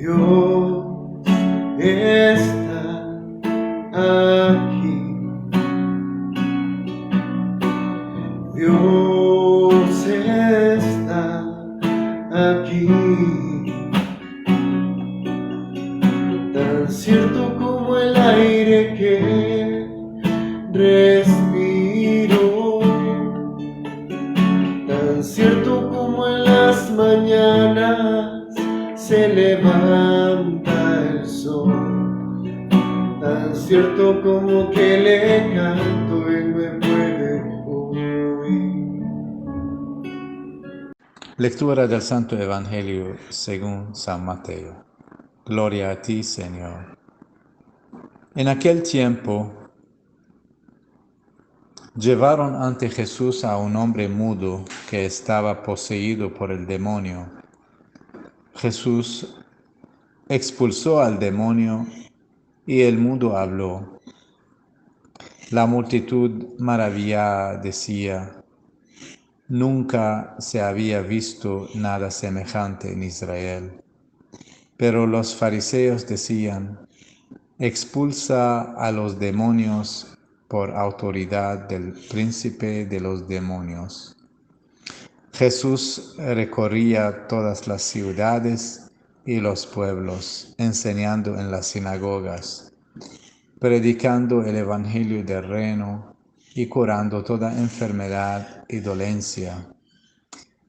Dios está aquí. Dios está aquí. Tan cierto como el aire que respiro, tan cierto como en las mañanas se levanta el sol, tan cierto como que le canto y me puede oír. Lectura del Santo Evangelio según San Mateo. Gloria a ti, Señor. En aquel tiempo llevaron ante Jesús a un hombre mudo que estaba poseído por el demonio. Jesús expulsó al demonio y el mudo habló. La multitud maravillada decía: nunca se había visto nada semejante en Israel. Pero los fariseos decían: expulsa a los demonios por autoridad del príncipe de los demonios. Jesús recorría todas las ciudades y los pueblos, enseñando en las sinagogas, predicando el evangelio del reino y curando toda enfermedad y dolencia.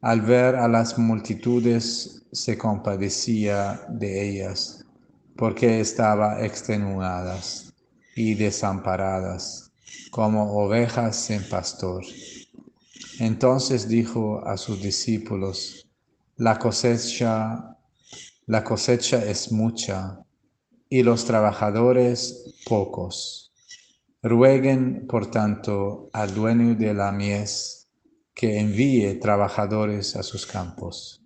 Al ver a las multitudes se compadecía de ellas, porque estaban extenuadas y desamparadas, como ovejas sin pastor. Entonces dijo a sus discípulos: la cosecha es mucha, y los trabajadores pocos. Rueguen, por tanto, al dueño de la mies que envíe trabajadores a sus campos.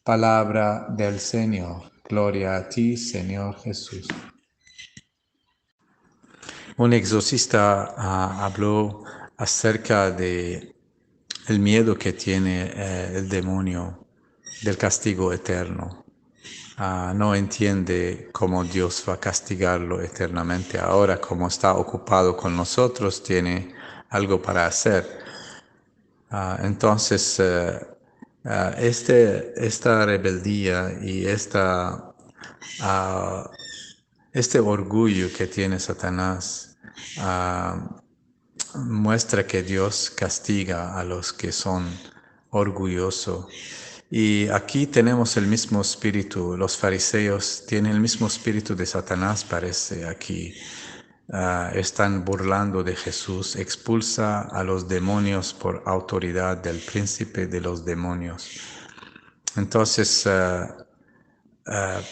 Palabra del Señor. Gloria a ti, Señor Jesús. Un exorcista habló acerca de el miedo que tiene el demonio del castigo eterno. No entiende cómo Dios va a castigarlo eternamente. Ahora, como está ocupado con nosotros, tiene algo para hacer. Entonces, esta rebeldía y este orgullo que tiene Satanás muestra que Dios castiga a los que son orgullosos. Y aquí tenemos el mismo espíritu. Los fariseos tienen el mismo espíritu de Satanás, parece aquí. Están burlando de Jesús. Expulsa a los demonios por autoridad del príncipe de los demonios. Entonces,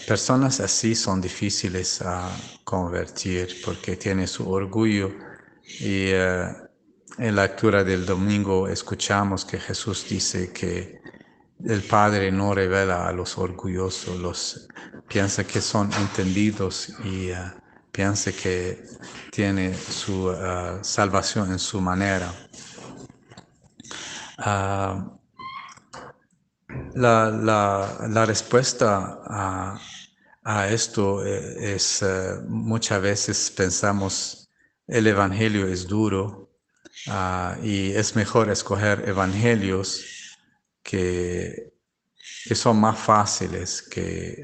personas así son difíciles a convertir porque tienen su orgullo. Y en la lectura del domingo escuchamos que Jesús dice que el Padre no revela a los orgullosos, piensa que son entendidos y piensa que tiene su salvación en su manera. La respuesta a esto es muchas veces pensamos el evangelio es duro y es mejor escoger evangelios que son más fáciles,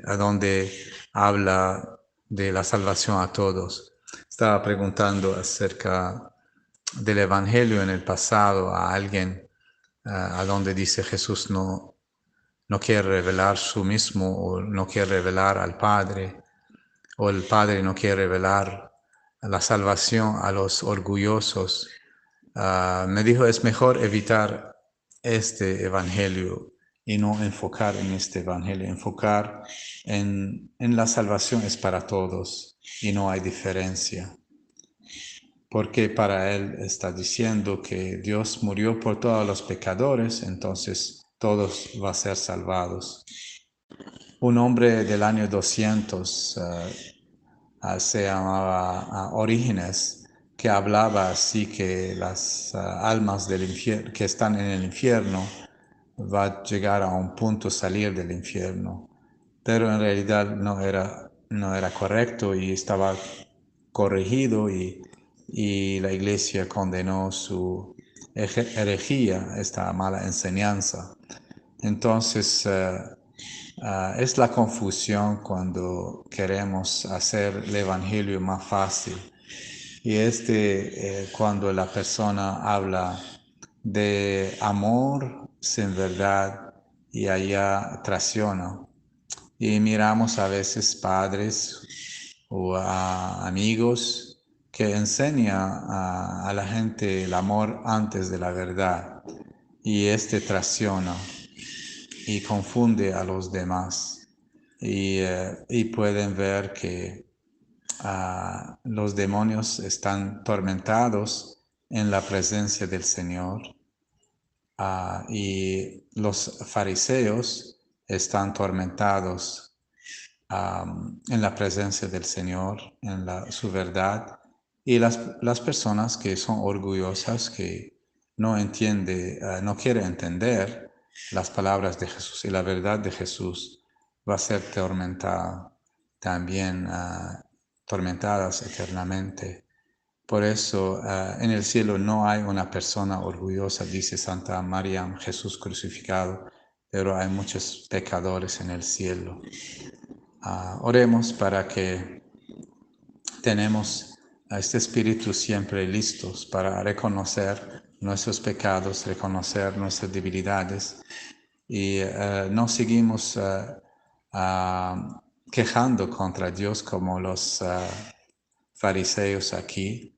a donde habla de la salvación a todos. Estaba preguntando acerca del evangelio en el pasado a alguien a donde dice Jesús no quiere revelar su mismo, o no quiere revelar al Padre, o el Padre no quiere revelar la salvación a los orgullosos. Me dijo, es mejor evitar este evangelio y no enfocar en este evangelio. Enfocar en la salvación es para todos y no hay diferencia. Porque para él está diciendo que Dios murió por todos los pecadores, entonces todos van a ser salvados. Un hombre del año 200 se llamaba Orígenes, que hablaba así que las almas del infierno, que están en el infierno, va a llegar a un punto salir del infierno. pero en realidad no era correcto y estaba corregido y la iglesia condenó su herejía, esta mala enseñanza. Entonces, es la confusión cuando queremos hacer el evangelio más fácil. Y cuando la persona habla de amor sin verdad y allá traiciona. Y miramos a veces padres o a amigos que enseñan a la gente el amor antes de la verdad. Y traiciona y confunde a los demás. Y pueden ver que los demonios están tormentados en la presencia del Señor. Y los fariseos están tormentados en la presencia del Señor, en su verdad. Y las personas que son orgullosas, que no no quieren entender las palabras de Jesús y la verdad de Jesús, va a ser tormentada también, tormentadas eternamente. Por eso en el cielo no hay una persona orgullosa, dice Santa María, Jesús crucificado, pero hay muchos pecadores en el cielo. Oremos para que tenemos a este espíritu siempre listos para reconocer nuestros pecados, reconocer nuestras debilidades y no seguimos quejando contra Dios como los fariseos aquí,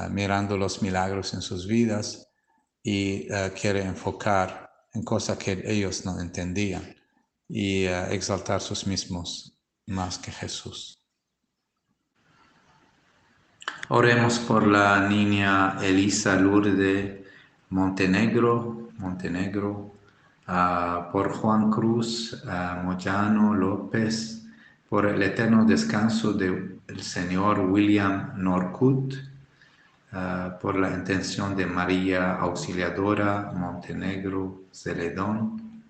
mirando los milagros en sus vidas y quiere enfocar en cosas que ellos no entendían y exaltar sus mismos más que Jesús. Oremos por la niña Elisa Lourdes Montenegro, por Juan Cruz Moyano López, por el eterno descanso del señor William Norcut, por la intención de María Auxiliadora Montenegro Zeledón,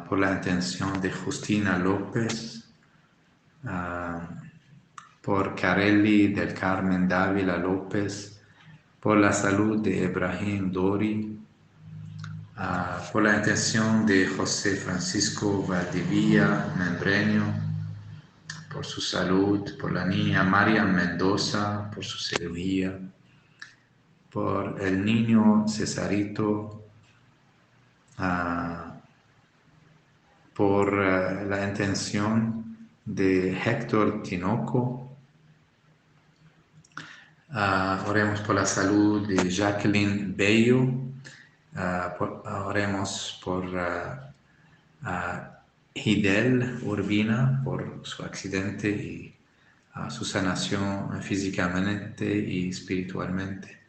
por la intención de Justina López, por Carelli del Carmen Dávila López, por la salud de Ibrahim Dori, por la intención de José Francisco Valdivia Membreño, por su salud, por la niña María Mendoza, por su cirugía, por el niño Cesarito, por la intención de Héctor Tinoco. Oremos por la salud de Jacqueline Bello. Oremos por Hidel Urbina, por su accidente y su sanación físicamente y espiritualmente.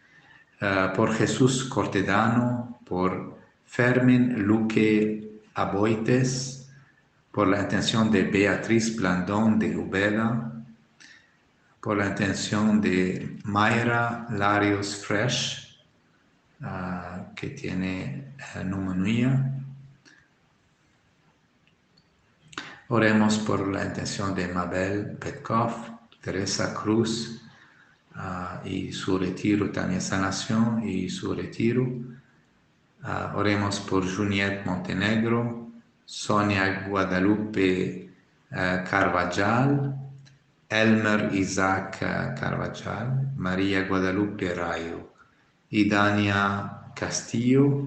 Por Jesús Cortedano, por Fermín Luque Aboites, por la intención de Beatriz Blandón de Ubeda, por la intención de Mayra Larios Fresh, que tiene neumonía. Oremos por la intención de Mabel Petkov, Teresa Cruz y su retiro, también sanación y su retiro. Oremos por Juniet Montenegro, Sonia Guadalupe Carvajal, Elmer Isaac Carvajal, María Guadalupe Rayo y Dania Castillo,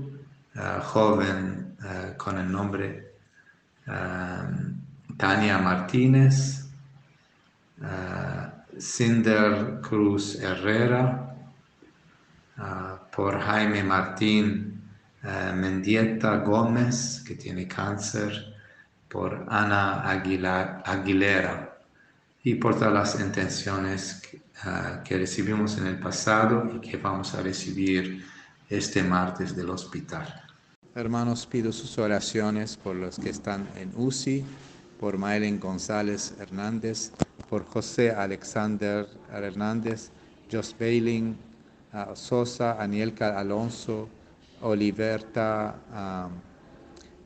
joven con el nombre Tania Martínez, Cinder Cruz Herrera, por Jaime Martín Mendieta Gómez, que tiene cáncer, por Ana Aguilera, y por todas las intenciones que recibimos en el pasado y que vamos a recibir este martes del hospital. Hermanos, pido sus oraciones por los que están en UCI, por Maylen González Hernández, por José Alexander Hernández, Jos Bailing Sosa, Anielka Alonso, Oliveta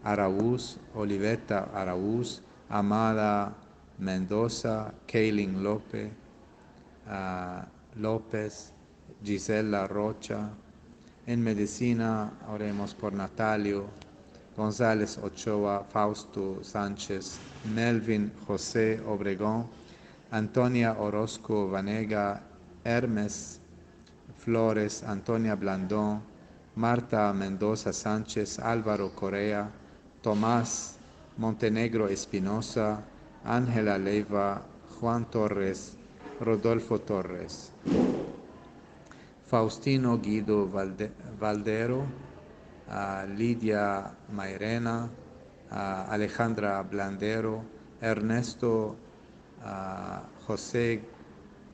Araúz, Amada Mendoza, Kaylin López, López, Gisela Rocha. En medicina oremos por Natalio González Ochoa, Fausto Sánchez, Melvin José Obregón, Antonia Orozco Vanega, Hermes Flores, Antonia Blandón, Marta Mendoza Sánchez, Álvaro Correa, Tomás Montenegro Espinosa, Ángela Leiva, Juan Torres, Rodolfo Torres, Faustino Guido Valdero, Lidia Mairena, Alejandra Blandero, Ernesto José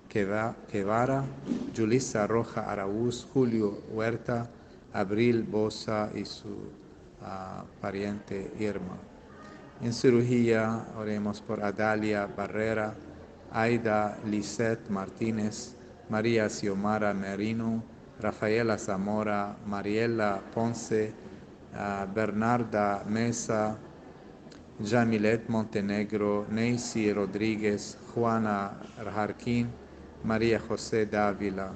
Guevara, Julissa Roja Araúz, Julio Huerta, Abril Bosa y su pariente Irma. En cirugía oremos por Adalia Barrera, Aida Lisette Martínez, María Xiomara Merino, Rafaela Zamora, Mariela Ponce, Bernarda Mesa, Jamilet Montenegro, Neisy Rodríguez, Juana Jarquín, María José Dávila,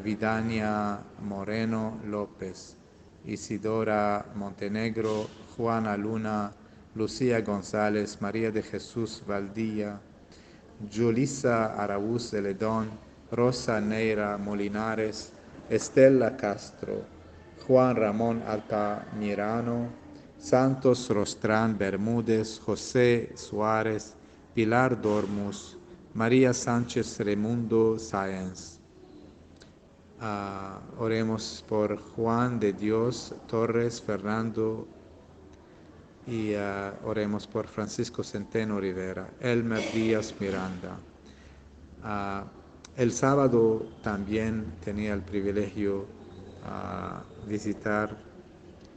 Vidania Moreno López, Isidora Montenegro, Juana Luna, Lucía González, María de Jesús Valdía, Julissa Araúz Celedón, Rosa Neira Molinares, Estela Castro, Juan Ramón Altamirano, Santos Rostrán Bermúdez, José Suárez, Pilar Dormus, María Sánchez Raimundo Sáenz. Oremos por Juan de Dios Torres Fernando y oremos por Francisco Centeno Rivera, Elmer Díaz Miranda. El sábado también tenía el privilegio visitar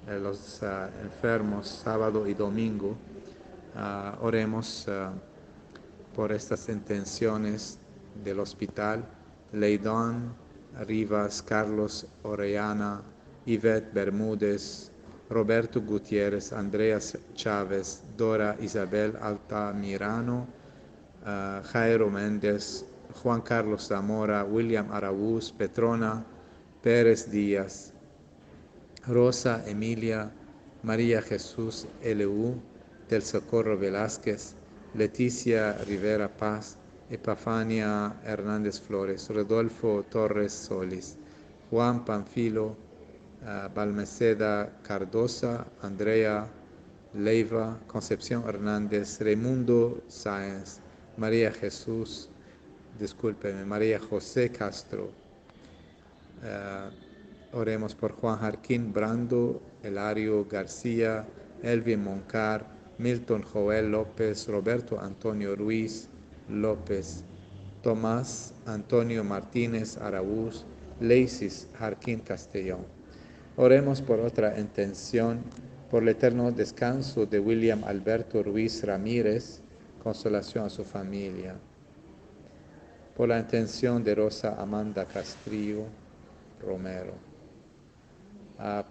los enfermos, sábado y domingo. Oremos por estas intenciones del hospital. Leidón Rivas, Carlos Orellana, Ivette Bermúdez, Roberto Gutiérrez, Andreas Chávez, Dora Isabel Altamirano, Jairo Méndez, Juan Carlos Zamora, William Araúz, Petrona Pérez Díaz, Rosa Emilia, María Jesús L.U. del Socorro Velázquez, Leticia Rivera Paz, Epafania Hernández Flores, Rodolfo Torres Solis, Juan Panfilo, Balmeceda Cardosa, Andrea Leiva, Concepción Hernández, Raimundo Sáenz, María José Castro. Oremos por Juan Jarquín Brando, Elario García, Elvin Moncar, Milton Joel López, Roberto Antonio Ruiz López, Tomás Antonio Martínez Araúz, Leisis Jarquín Castellón. Oremos por otra intención, por el eterno descanso de William Alberto Ruiz Ramírez, consolación a su familia. Por la intención de Rosa Amanda Castrillo Romero.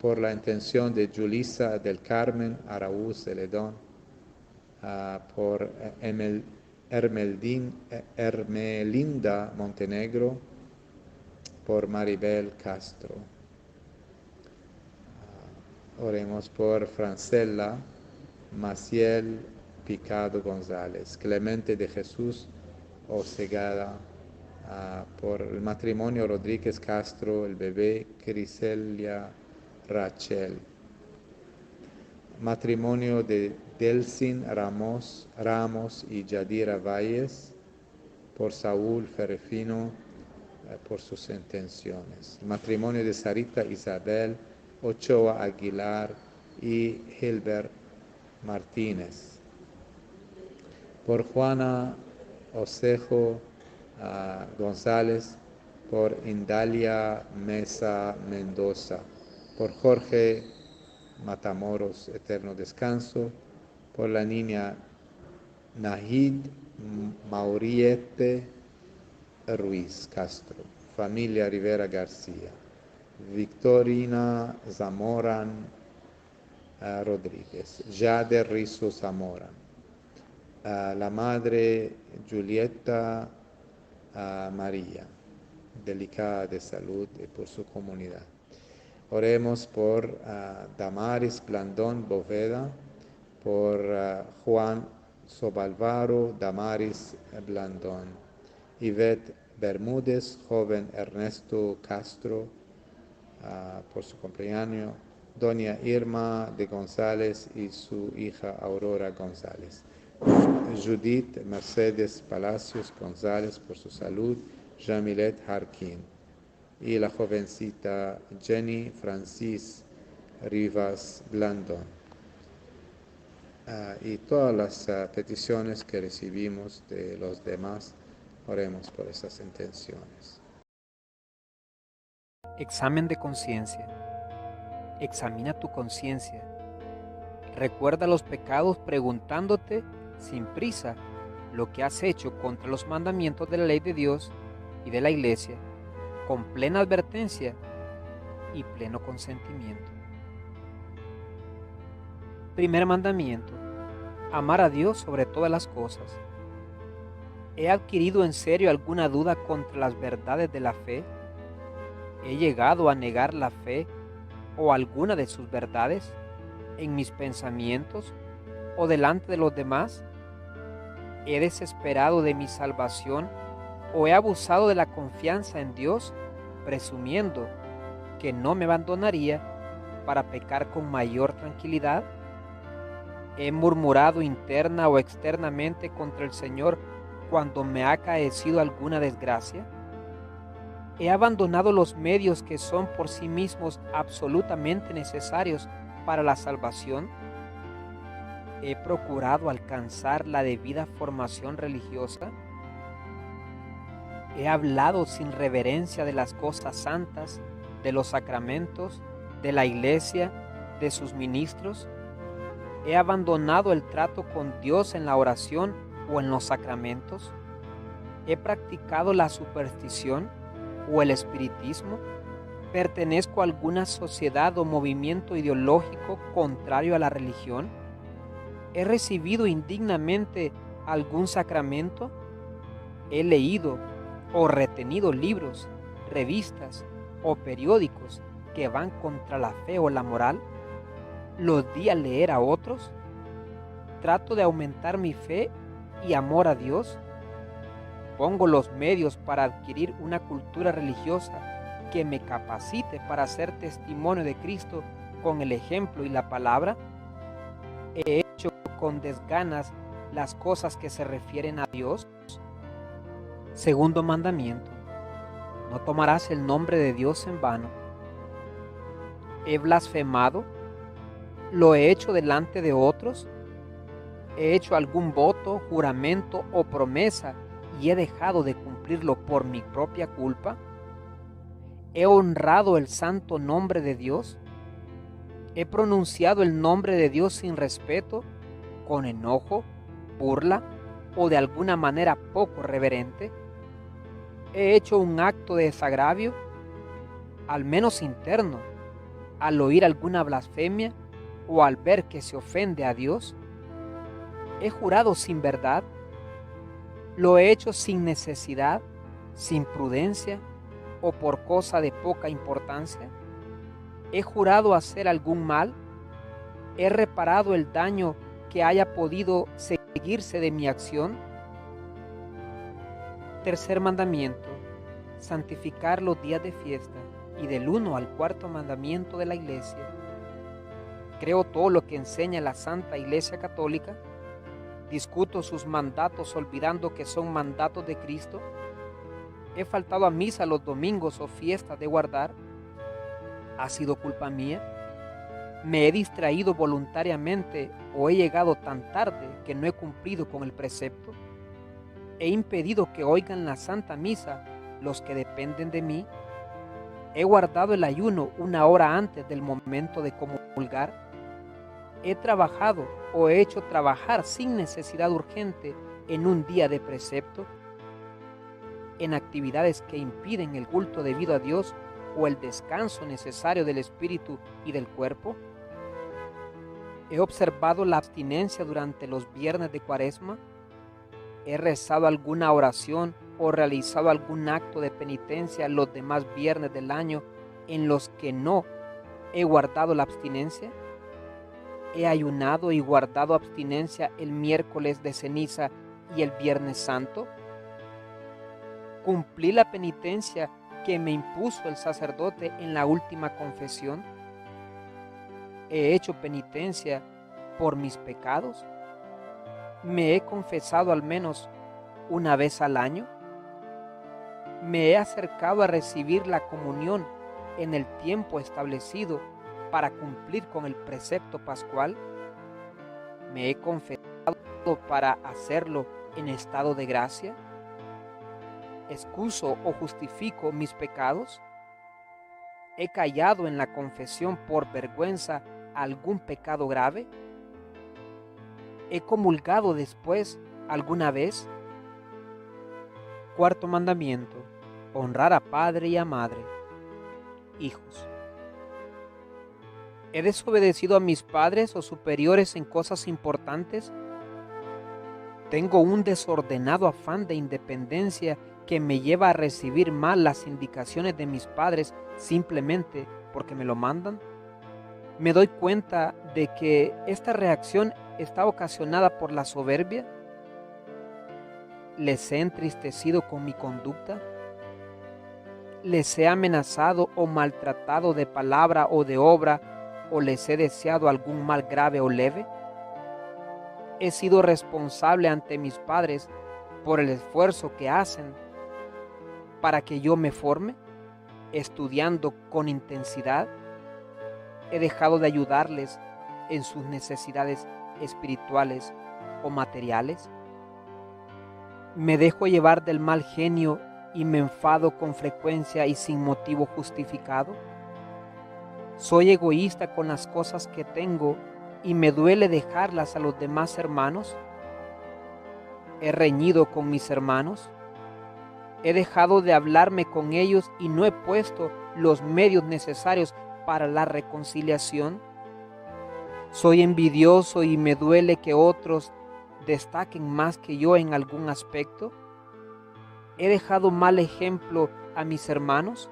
Por la intención de Julissa del Carmen Araúz Celedón. Por Hermelinda Montenegro. Por Maribel Castro. Oremos por Francella Maciel Picado González, Clemente de Jesús Osegada, por el matrimonio Rodríguez Castro, el bebé Criselia Rachel, matrimonio de Delsin Ramos y Yadira Valles, por Saúl Ferrefino, por sus intenciones, matrimonio de Sarita Isabel Ochoa Aguilar y Hilbert Martínez, por Juana Osejo González, por Indalia Mesa Mendoza, por Jorge Matamoros, eterno descanso, por la niña Nahid Mauriete Ruiz Castro, familia Rivera García, Victorina Zamoran Rodríguez, Jade Rizzo Zamora, a la Madre Julieta María, delicada de salud, y por su comunidad. Oremos por Damaris Blandón Boveda, por Juan Sobalvaro Damaris Blandón, Ivette Bermúdez, joven Ernesto Castro, por su cumpleaños, doña Irma de González y su hija Aurora González, Judith Mercedes Palacios González por su salud, Jamilet Harkin y la jovencita Jenny Francis Rivas Blandón. Y todas las peticiones que recibimos de los demás, oremos por esas intenciones. Examen de conciencia. Examina tu conciencia. Recuerda los pecados preguntándote sin prisa lo que has hecho contra los mandamientos de la ley de Dios y de la Iglesia, con plena advertencia y pleno consentimiento. Primer mandamiento: amar a Dios sobre todas las cosas. ¿He adquirido en serio alguna duda contra las verdades de la fe? ¿He llegado a negar la fe o alguna de sus verdades en mis pensamientos o delante de los demás? ¿He desesperado de mi salvación o he abusado de la confianza en Dios, presumiendo que no me abandonaría para pecar con mayor tranquilidad? ¿He murmurado interna o externamente contra el Señor cuando me ha acaecido alguna desgracia? ¿He abandonado los medios que son por sí mismos absolutamente necesarios para la salvación? ¿He procurado alcanzar la debida formación religiosa? ¿He hablado sin reverencia de las cosas santas, de los sacramentos, de la Iglesia, de sus ministros? ¿He abandonado el trato con Dios en la oración o en los sacramentos? ¿He practicado la superstición o el espiritismo? ¿Pertenezco a alguna sociedad o movimiento ideológico contrario a la religión? ¿He recibido indignamente algún sacramento? ¿He leído o retenido libros, revistas o periódicos que van contra la fe o la moral? ¿Los di a leer a otros? ¿Trato de aumentar mi fe y amor a Dios? ¿Pongo los medios para adquirir una cultura religiosa que me capacite para ser testimonio de Cristo con el ejemplo y la palabra? ¿He hecho con desganas las cosas que se refieren a Dios? Segundo mandamiento: no tomarás el nombre de Dios en vano. ¿He blasfemado? ¿Lo he hecho delante de otros? ¿He hecho algún voto, juramento o promesa y he dejado de cumplirlo por mi propia culpa? ¿He honrado el santo nombre de Dios? ¿He pronunciado el nombre de Dios sin respeto, con enojo, burla o de alguna manera poco reverente? ¿He hecho un acto de desagravio, al menos interno, al oír alguna blasfemia o al ver que se ofende a Dios? ¿He jurado sin verdad? ¿Lo he hecho sin necesidad, sin prudencia o por cosa de poca importancia? ¿He jurado hacer algún mal? ¿He reparado el daño que haya podido seguirse de mi acción? Tercer mandamiento: santificar los días de fiesta, y del 1 al 4 mandamiento de la Iglesia. Creo todo lo que enseña la Santa Iglesia Católica. Discuto sus mandatos olvidando que son mandatos de Cristo. He faltado a misa los domingos o fiestas de guardar. ¿Ha sido culpa mía? ¿Me he distraído voluntariamente o he llegado tan tarde que no he cumplido con el precepto? ¿He impedido que oigan la Santa Misa los que dependen de mí? ¿He guardado el ayuno 1 hora antes del momento de comulgar? ¿He trabajado o he hecho trabajar sin necesidad urgente en un día de precepto? ¿En actividades que impiden el culto debido a Dios o el descanso necesario del espíritu y del cuerpo? ¿He observado la abstinencia durante los viernes de Cuaresma ¿He rezado alguna oración o realizado algún acto de penitencia los demás viernes del año en los que no he guardado la abstinencia? ¿He ayunado y guardado abstinencia el miércoles de ceniza y el viernes santo? ¿Cumplí la penitencia que me impuso el sacerdote en la última confesión? ¿He hecho penitencia por mis pecados? ¿Me he confesado al menos una vez al año? ¿Me he acercado a recibir la comunión en el tiempo establecido para cumplir con el precepto pascual? ¿Me he confesado para hacerlo en estado de gracia? ¿Excuso o justifico mis pecados? ¿He callado en la confesión por vergüenza algún pecado grave? ¿He comulgado después alguna vez? Cuarto mandamiento: honrar a padre y a madre. Hijos, ¿he desobedecido a mis padres o superiores en cosas importantes? ¿Tengo un desordenado afán de independencia que me lleva a recibir mal las indicaciones de mis padres simplemente porque me lo mandan? ¿Me doy cuenta de que esta reacción está ocasionada por la soberbia? ¿Les he entristecido con mi conducta? ¿Les he amenazado o maltratado de palabra o de obra, o les he deseado algún mal grave o leve? ¿He sido responsable ante mis padres por el esfuerzo que hacen para que yo me forme, estudiando con intensidad? ¿He dejado de ayudarles en sus necesidades espirituales o materiales? ¿Me dejo llevar del mal genio y me enfado con frecuencia y sin motivo justificado? ¿Soy egoísta con las cosas que tengo y me duele dejarlas a los demás hermanos? ¿He reñido con mis hermanos? ¿He dejado de hablarme con ellos y no he puesto los medios necesarios para la reconciliación? ¿Soy envidioso y me duele que otros destaquen más que yo en algún aspecto? ¿He dejado mal ejemplo a mis hermanos?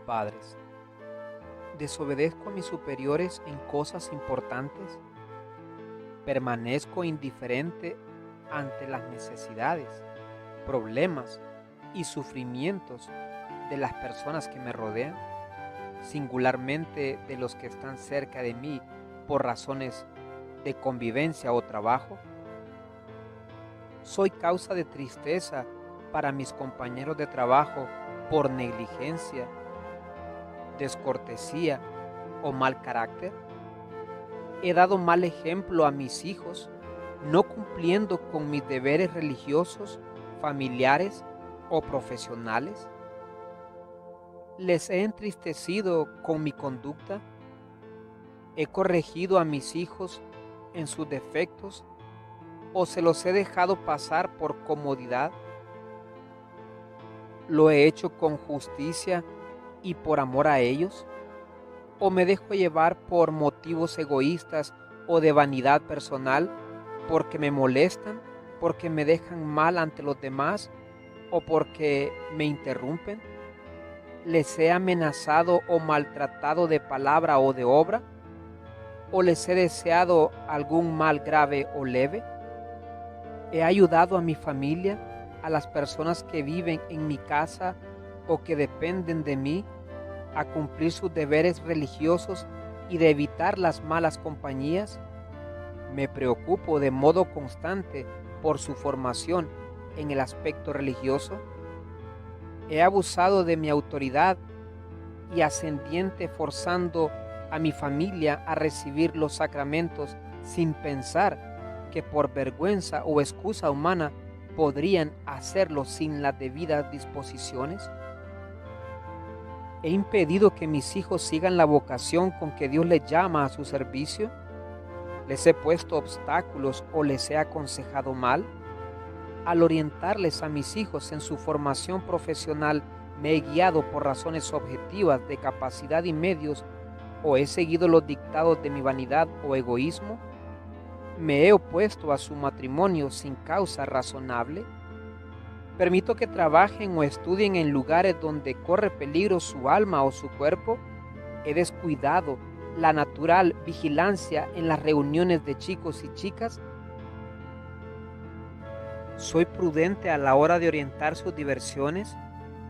Padres, ¿desobedezco a mis superiores en cosas importantes? ¿Permanezco indiferente ante las necesidades, problemas y sufrimientos de las personas que me rodean, singularmente de los que están cerca de mí por razones de convivencia o trabajo? ¿Soy causa de tristeza para mis compañeros de trabajo por negligencia, descortesía o mal carácter? ¿He dado mal ejemplo a mis hijos, no cumpliendo con mis deberes religiosos, familiares o profesionales? ¿Les he entristecido con mi conducta? ¿He corregido a mis hijos en sus defectos o se los he dejado pasar por comodidad? ¿Lo he hecho con justicia y por amor a ellos? ¿O me dejo llevar por motivos egoístas o de vanidad personal, porque me molestan, porque me dejan mal ante los demás o porque me interrumpen? ¿Les he amenazado o maltratado de palabra o de obra? ¿O les he deseado algún mal grave o leve? ¿He ayudado a mi familia, a las personas que viven en mi casa o que dependen de mí, a cumplir sus deberes religiosos y de evitar las malas compañías? ¿Me preocupo de modo constante por su formación en el aspecto religioso? ¿He abusado de mi autoridad y ascendiente forzando a mi familia a recibir los sacramentos sin pensar que por vergüenza o excusa humana podrían hacerlo sin las debidas disposiciones? ¿He impedido que mis hijos sigan la vocación con que Dios les llama a su servicio? ¿Les he puesto obstáculos o les he aconsejado mal? Al orientarles a mis hijos en su formación profesional, ¿me he guiado por razones objetivas de capacidad y medios o he seguido los dictados de mi vanidad o egoísmo? ¿Me he opuesto a su matrimonio sin causa razonable? ¿Permito que trabajen o estudien en lugares donde corre peligro su alma o su cuerpo? ¿He descuidado la natural vigilancia en las reuniones de chicos y chicas? ¿Soy prudente a la hora de orientar sus diversiones?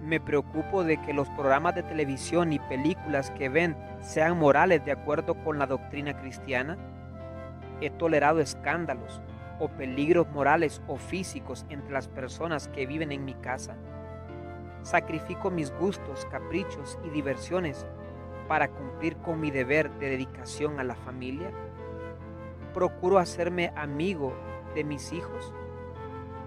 ¿Me preocupo de que los programas de televisión y películas que ven sean morales de acuerdo con la doctrina cristiana? ¿He tolerado escándalos o peligros morales o físicos entre las personas que viven en mi casa? ¿Sacrifico mis gustos, caprichos y diversiones para cumplir con mi deber de dedicación a la familia? ¿Procuro hacerme amigo de mis hijos?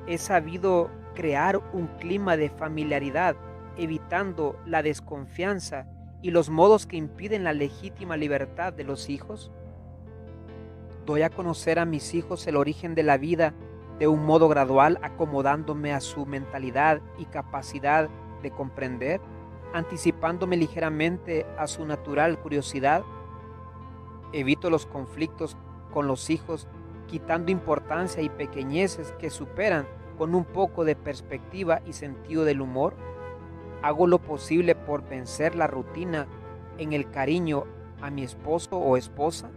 ¿He sabido crear un clima de familiaridad, evitando la desconfianza y los modos que impiden la legítima libertad de los hijos? ¿Doy a conocer a mis hijos el origen de la vida de un modo gradual, acomodándome a su mentalidad y capacidad de comprender, anticipándome ligeramente a su natural curiosidad? ¿Evito los conflictos con los hijos, quitando importancia y pequeñeces que superan con un poco de perspectiva y sentido del humor? ¿Hago lo posible por vencer la rutina en el cariño a mi esposo o esposa?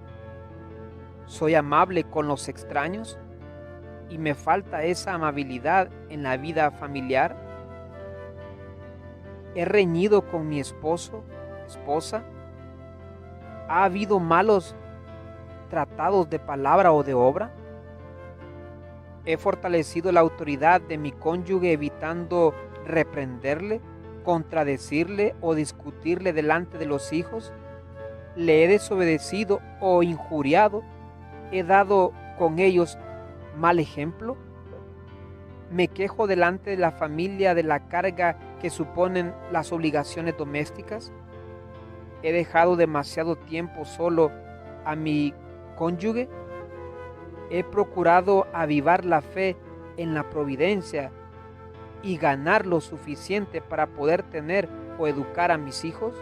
¿Soy amable con los extraños y me falta esa amabilidad en la vida familiar? ¿He reñido con mi esposo, esposa? ¿Ha habido malos tratados de palabra o de obra? ¿He fortalecido la autoridad de mi cónyuge evitando reprenderle, contradecirle o discutirle delante de los hijos? ¿Le he desobedecido o injuriado? ¿He dado con ellos mal ejemplo? ¿Me quejo delante de la familia de la carga que suponen las obligaciones domésticas? ¿He dejado demasiado tiempo solo a mi cónyuge? ¿He procurado avivar la fe en la providencia y ganar lo suficiente para poder tener o educar a mis hijos?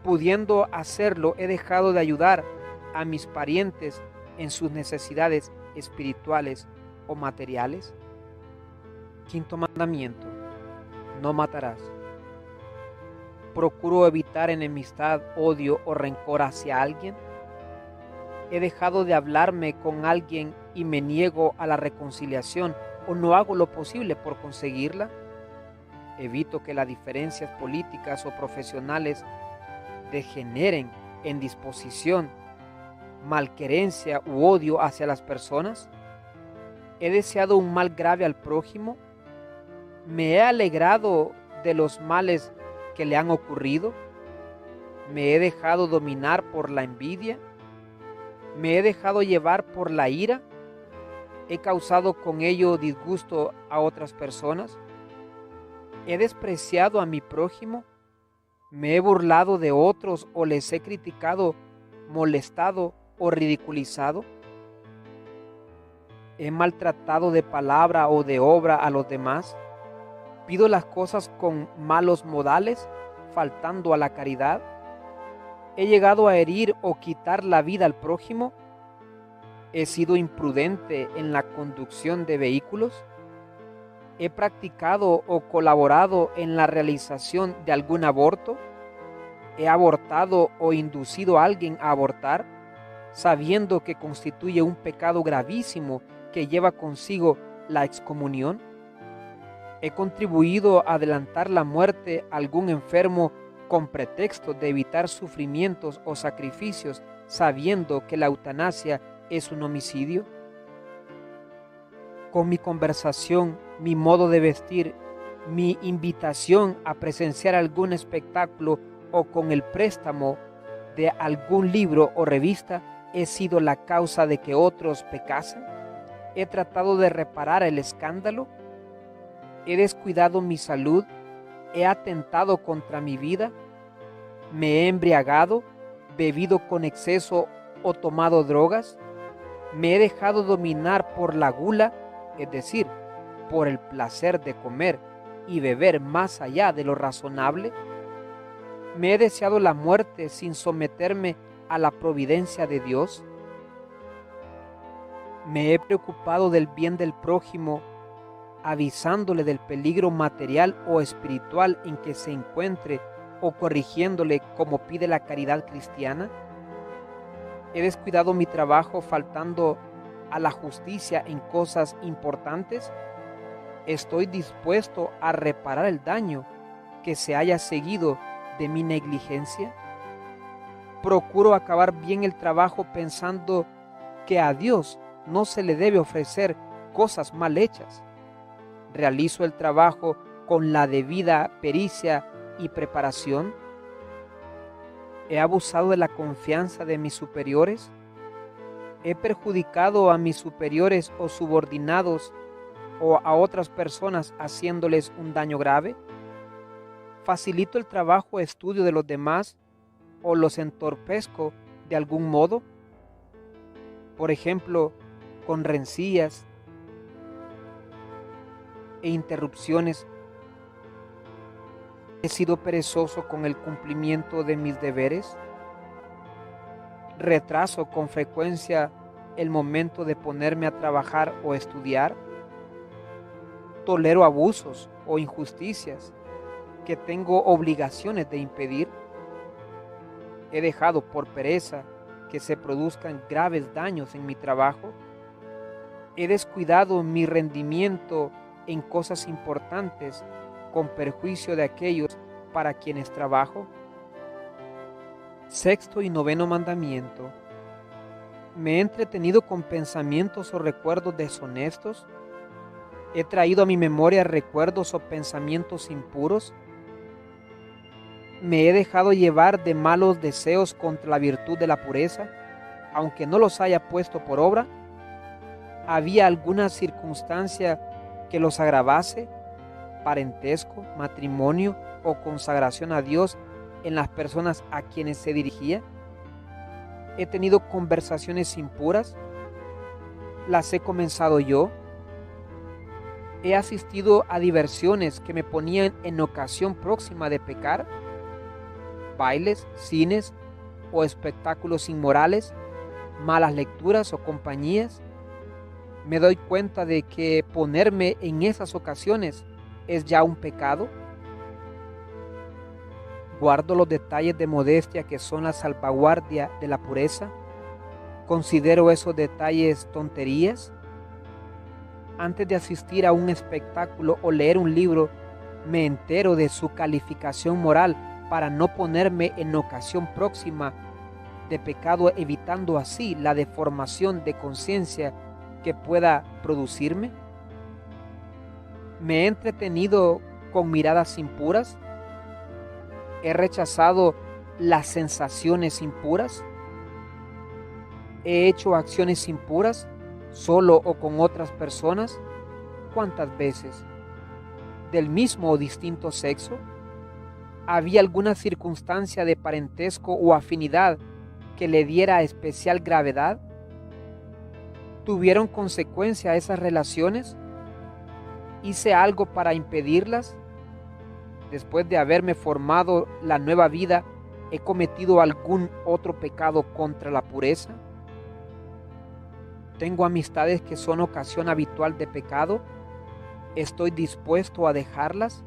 Pudiendo hacerlo, he dejado de ayudar a mis parientes en sus necesidades espirituales o materiales. Quinto mandamiento: no matarás. ¿Procuro evitar enemistad, odio o rencor hacia alguien? ¿He dejado de hablarme con alguien y me niego a la reconciliación o no hago lo posible por conseguirla? ¿Evito que las diferencias políticas o profesionales degeneren en disposición, malquerencia u odio hacia las personas? ¿He deseado un mal grave al prójimo? ¿Me he alegrado de los males que le han ocurrido? ¿Me he dejado dominar por la envidia? ¿Me he dejado llevar por la ira? ¿He causado con ello disgusto a otras personas? ¿He despreciado a mi prójimo? ¿Me he burlado de otros o les he criticado, molestado o ridiculizado? ¿He maltratado de palabra o de obra a los demás? ¿Pido las cosas con malos modales, faltando a la caridad? ¿He llegado a herir o quitar la vida al prójimo? ¿He sido imprudente en la conducción de vehículos? ¿He practicado o colaborado en la realización de algún aborto? ¿He abortado o inducido a alguien a abortar, sabiendo que constituye un pecado gravísimo que lleva consigo la excomunión? ¿He contribuido a adelantar la muerte a algún enfermo con pretexto de evitar sufrimientos o sacrificios, sabiendo que la eutanasia es un homicidio? Con mi conversación, mi modo de vestir, mi invitación a presenciar algún espectáculo o con el préstamo de algún libro o revista, ¿he sido la causa de que otros pecasen? ¿He tratado de reparar el escándalo? ¿He descuidado mi salud? ¿He atentado contra mi vida? ¿Me he embriagado, bebido con exceso o tomado drogas? ¿Me he dejado dominar por la gula, es decir, por el placer de comer y beber más allá de lo razonable? ¿Me he deseado la muerte sin someterme a la providencia de Dios? Me he preocupado del bien del prójimo, avisándole del peligro material o espiritual en que se encuentre o corrigiéndole como pide la caridad cristiana. He descuidado mi trabajo faltando a la justicia en cosas importantes. Estoy dispuesto a reparar el daño que se haya seguido de mi negligencia. Procuro acabar bien el trabajo pensando que a Dios no se le debe ofrecer cosas mal hechas. Realizo el trabajo con la debida pericia y preparación. He abusado de la confianza de mis superiores. He perjudicado a mis superiores o subordinados o a otras personas haciéndoles un daño grave. Facilito el trabajo o estudio de los demás o los entorpezco de algún modo. Por ejemplo, con rencillas e interrupciones. He sido perezoso con el cumplimiento de mis deberes. Retraso con frecuencia el momento de ponerme a trabajar o estudiar. Tolero abusos o injusticias que tengo obligaciones de impedir. He dejado por pereza que se produzcan graves daños en mi trabajo. He descuidado mi rendimiento en cosas importantes con perjuicio de aquellos para quienes trabajo. Sexto y noveno mandamiento. Me he entretenido con pensamientos o recuerdos deshonestos. He traído a mi memoria recuerdos o pensamientos impuros. Me he dejado llevar de malos deseos contra la virtud de la pureza, aunque no los haya puesto por obra. ¿Había alguna circunstancia que los agravase? Parentesco, matrimonio o consagración a Dios en las personas a quienes se dirigía. He tenido conversaciones impuras. Las he comenzado yo. He asistido a diversiones que me ponían en ocasión próxima de pecar. Bailes, cines o espectáculos inmorales, malas lecturas o compañías. Me doy cuenta de que ponerme en esas ocasiones es ya un pecado. Guardo los detalles de modestia que son la salvaguardia de la pureza. Considero esos detalles tonterías. Antes de asistir a un espectáculo o leer un libro, me entero de su calificación moral para no ponerme en ocasión próxima de pecado, evitando así la deformación de conciencia que pueda producirme. Me he entretenido con miradas impuras. He rechazado las sensaciones impuras. He hecho acciones impuras, solo o con otras personas. ¿Cuántas veces? ¿Del mismo o distinto sexo? ¿Había alguna circunstancia de parentesco o afinidad que le diera especial gravedad? ¿Tuvieron consecuencia esas relaciones? ¿Hice algo para impedirlas? Después de haberme formado la nueva vida, ¿he cometido algún otro pecado contra la pureza? ¿Tengo amistades que son ocasión habitual de pecado? ¿Estoy dispuesto a dejarlas?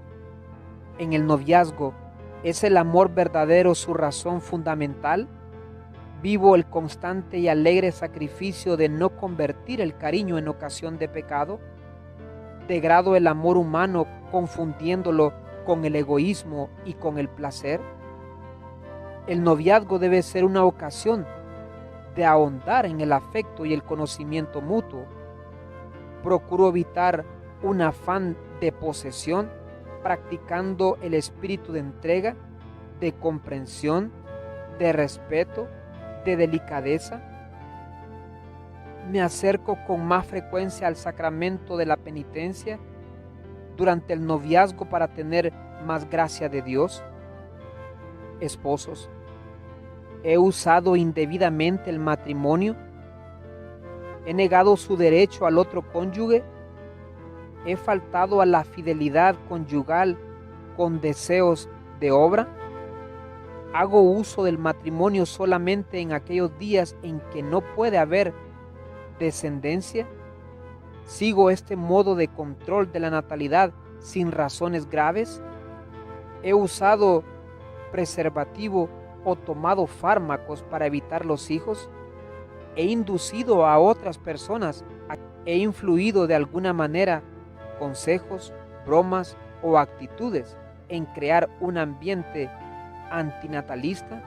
En el noviazgo, ¿es el amor verdadero su razón fundamental? ¿Vivo el constante y alegre sacrificio de no convertir el cariño en ocasión de pecado? ¿Degrado el amor humano confundiéndolo con el egoísmo y con el placer? El noviazgo debe ser una ocasión de ahondar en el afecto y el conocimiento mutuo. Procuro evitar un afán de posesión, practicando el espíritu de entrega, de comprensión, de respeto, de delicadeza. Me acerco con más frecuencia al sacramento de la penitencia durante el noviazgo para tener más gracia de Dios. Esposos, ¿he usado indebidamente el matrimonio? ¿He negado su derecho al otro cónyuge? ¿He faltado a la fidelidad conyugal con deseos de obra? ¿Hago uso del matrimonio solamente en aquellos días en que no puede haber descendencia? ¿Sigo este modo de control de la natalidad sin razones graves? ¿He usado preservativo o tomado fármacos para evitar los hijos? ¿He inducido a otras personas? ¿He influido de alguna manera consejos, bromas o actitudes en crear un ambiente antinatalista?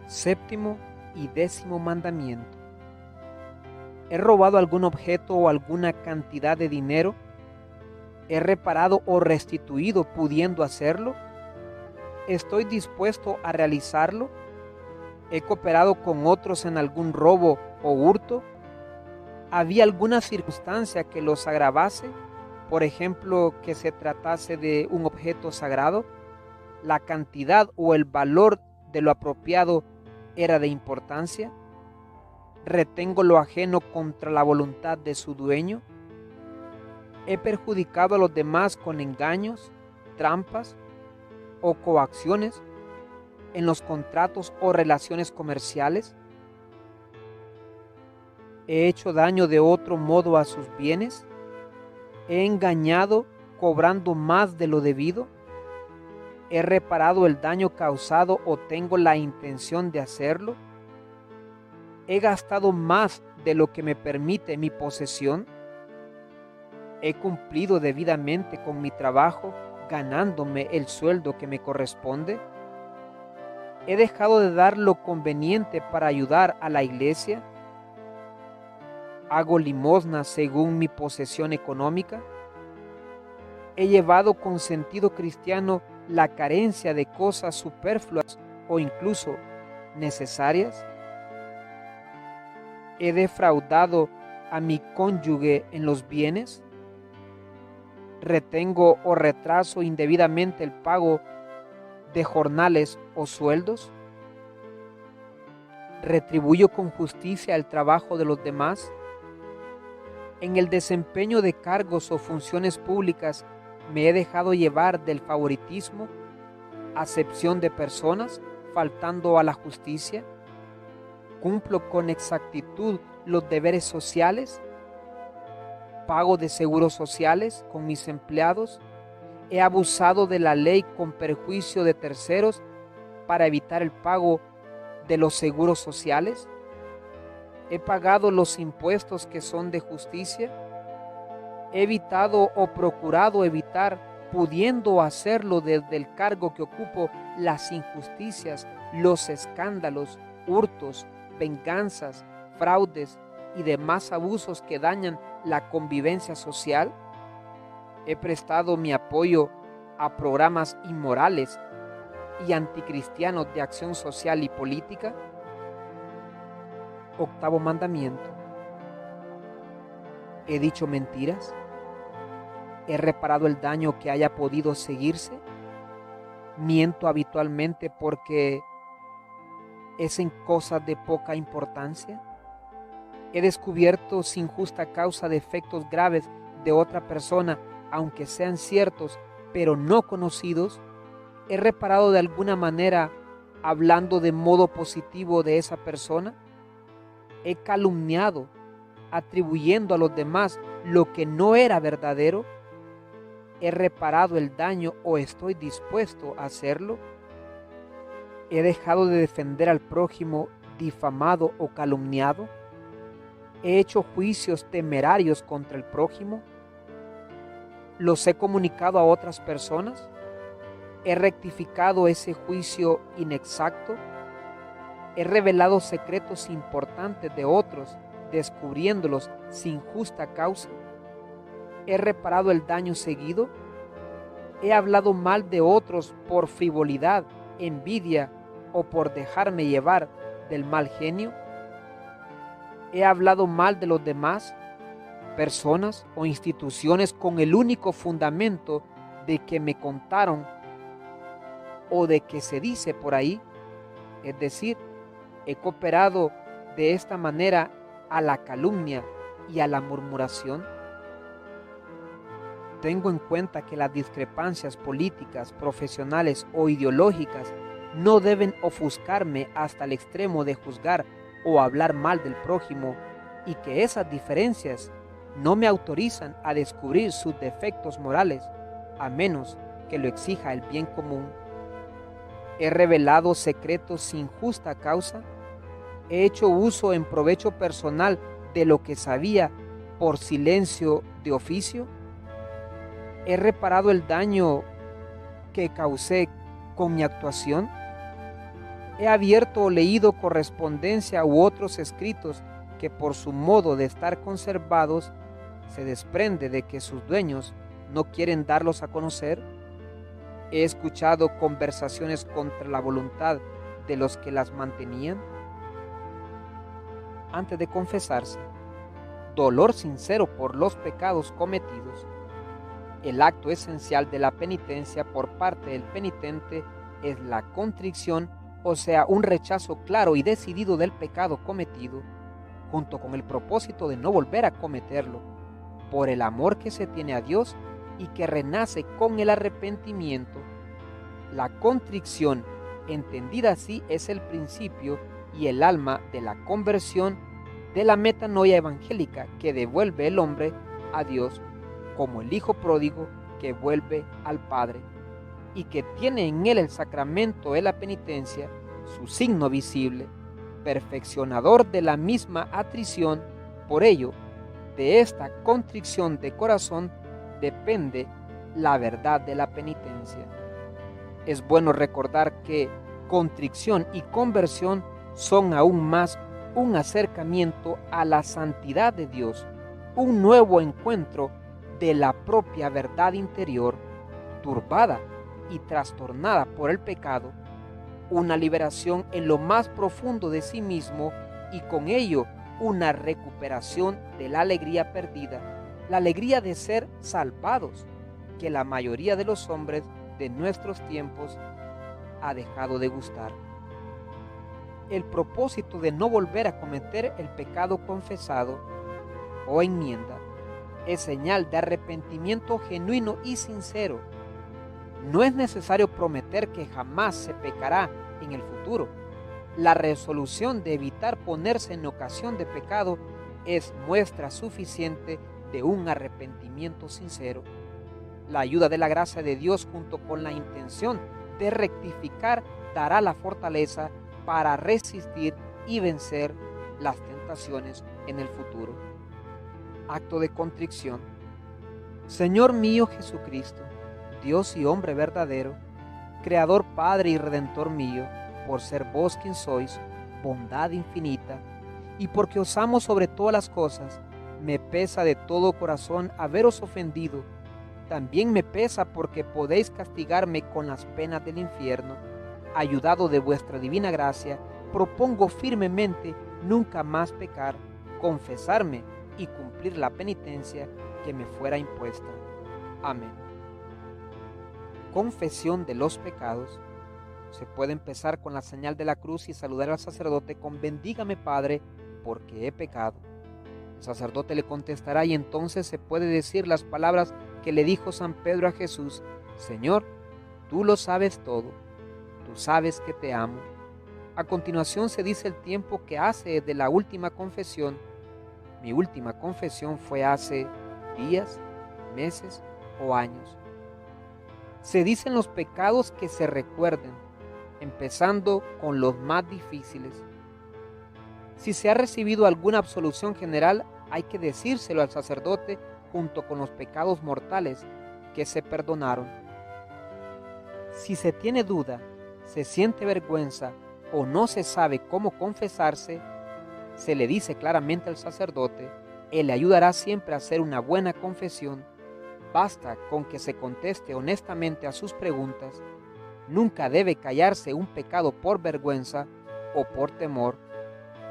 Séptimo y décimo mandamiento. ¿He robado algún objeto o alguna cantidad de dinero? ¿He reparado o restituido pudiendo hacerlo? ¿Estoy dispuesto a realizarlo? ¿He cooperado con otros en algún robo o hurto? ¿Había alguna circunstancia que los agravase? Por ejemplo, que se tratase de un objeto sagrado. ¿La cantidad o el valor de lo apropiado era de importancia? ¿Retengo lo ajeno contra la voluntad de su dueño? ¿He perjudicado a los demás con engaños, trampas o coacciones en los contratos o relaciones comerciales? ¿He hecho daño de otro modo a sus bienes? ¿He engañado cobrando más de lo debido? ¿He reparado el daño causado o tengo la intención de hacerlo? ¿He gastado más de lo que me permite mi posesión? ¿He cumplido debidamente con mi trabajo, ganándome el sueldo que me corresponde? ¿He dejado de dar lo conveniente para ayudar a la iglesia? ¿Hago limosna según mi posesión económica? ¿He llevado con sentido cristiano la carencia de cosas superfluas o incluso necesarias? ¿He defraudado a mi cónyuge en los bienes? ¿Retengo o retraso indebidamente el pago de jornales o sueldos? ¿Retribuyo con justicia el trabajo de los demás? En el desempeño de cargos o funciones públicas me he dejado llevar del favoritismo, acepción de personas, faltando a la justicia. ¿Cumplo con exactitud los deberes sociales? ¿Pago de seguros sociales con mis empleados? ¿He abusado de la ley con perjuicio de terceros para evitar el pago de los seguros sociales? ¿He pagado los impuestos que son de justicia? ¿He evitado o procurado evitar, pudiendo hacerlo desde el cargo que ocupo, las injusticias, los escándalos, hurtos, venganzas, fraudes y demás abusos que dañan la convivencia social? ¿He prestado mi apoyo a programas inmorales y anticristianos de acción social y política? Octavo mandamiento. ¿He dicho mentiras? ¿He reparado el daño que haya podido seguirse? ¿Miento habitualmente porque es en cosas de poca importancia? ¿He descubierto sin justa causa defectos graves de otra persona, aunque sean ciertos, pero no conocidos? ¿He reparado de alguna manera hablando de modo positivo de esa persona? ¿He calumniado, atribuyendo a los demás lo que no era verdadero? ¿He reparado el daño o estoy dispuesto a hacerlo? ¿He dejado de defender al prójimo difamado o calumniado? ¿He hecho juicios temerarios contra el prójimo? ¿Los he comunicado a otras personas? ¿He rectificado ese juicio inexacto? ¿He revelado secretos importantes de otros, descubriéndolos sin justa causa? ¿He reparado el daño seguido? ¿He hablado mal de otros por frivolidad, envidia o por dejarme llevar del mal genio? ¿He hablado mal de los demás, personas o instituciones con el único fundamento de que me contaron o de que se dice por ahí? Es decir, he cooperado de esta manera a la calumnia y a la murmuración. Tengo en cuenta que las discrepancias políticas, profesionales o ideológicas no deben ofuscarme hasta el extremo de juzgar o hablar mal del prójimo y que esas diferencias no me autorizan a descubrir sus defectos morales, a menos que lo exija el bien común. He revelado secretos sin justa causa. He hecho uso en provecho personal de lo que sabía por silencio de oficio. He reparado el daño que causé con mi actuación. He abierto o leído correspondencia u otros escritos que por su modo de estar conservados se desprende de que sus dueños no quieren darlos a conocer. He escuchado conversaciones contra la voluntad de los que las mantenían. Antes de confesarse, dolor sincero por los pecados cometidos. El acto esencial de la penitencia por parte del penitente es la contrición, o sea, un rechazo claro y decidido del pecado cometido, junto con el propósito de no volver a cometerlo, por el amor que se tiene a Dios y que renace con el arrepentimiento. La contrición, entendida así, es el principio y el alma de la conversión, de la metanoia evangélica que devuelve el hombre a Dios, como el hijo pródigo que vuelve al Padre, y que tiene en él el sacramento de la penitencia, su signo visible, perfeccionador de la misma atrición. Por ello, de esta contrición de corazón depende la verdad de la penitencia. Es bueno recordar que contrición y conversión son aún más un acercamiento a la santidad de Dios, un nuevo encuentro de la propia verdad interior, turbada y trastornada por el pecado, una liberación en lo más profundo de sí mismo y con ello una recuperación de la alegría perdida, la alegría de ser salvados, que la mayoría de los hombres de nuestros tiempos ha dejado de gustar. El propósito de no volver a cometer el pecado confesado o enmienda es señal de arrepentimiento genuino y sincero. No es necesario prometer que jamás se pecará en el futuro. La resolución de evitar ponerse en ocasión de pecado es muestra suficiente de un arrepentimiento sincero. La ayuda de la gracia de Dios junto con la intención de rectificar dará la fortaleza para resistir y vencer las tentaciones en el futuro. Acto de contrición. Señor mío Jesucristo, Dios y hombre verdadero, Creador, Padre y Redentor mío, por ser vos quien sois, bondad infinita, y porque os amo sobre todas las cosas, me pesa de todo corazón haberos ofendido. También me pesa porque podéis castigarme con las penas del infierno. Ayudado de vuestra divina gracia, propongo firmemente nunca más pecar, confesarme y cumplir la penitencia que me fuera impuesta. Amén. Confesión de los pecados. Se puede empezar con la señal de la cruz y saludar al sacerdote con bendígame Padre, porque he pecado. El sacerdote le contestará y entonces se puede decir las palabras que le dijo San Pedro a Jesús: Señor, tú lo sabes todo, tú sabes que te amo. A continuación se dice el tiempo que hace desde la última confesión. Mi última confesión fue hace días, meses o años. Se dicen los pecados que se recuerden, empezando con los más difíciles. Si se ha recibido alguna absolución general, hay que decírselo al sacerdote junto con los pecados mortales que se perdonaron. Si se tiene duda, se siente vergüenza o no se sabe cómo confesarse, se le dice claramente al sacerdote. Él le ayudará siempre a hacer una buena confesión. Basta con que se conteste honestamente a sus preguntas. Nunca debe callarse un pecado por vergüenza o por temor.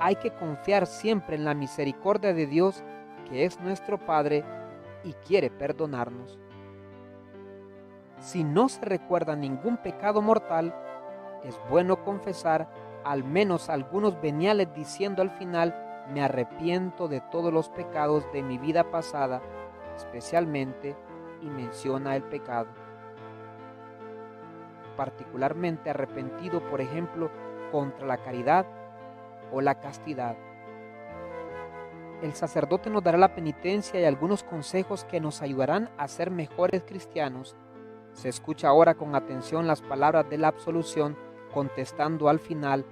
Hay que confiar siempre en la misericordia de Dios, que es nuestro Padre y quiere perdonarnos. Si no se recuerda ningún pecado mortal, es bueno confesar al menos algunos veniales diciendo al final: me arrepiento de todos los pecados de mi vida pasada, especialmente, y menciona el pecado. Particularmente arrepentido, por ejemplo, contra la caridad o la castidad. El sacerdote nos dará la penitencia y algunos consejos que nos ayudarán a ser mejores cristianos. Se escucha ahora con atención las palabras de la absolución, contestando al final,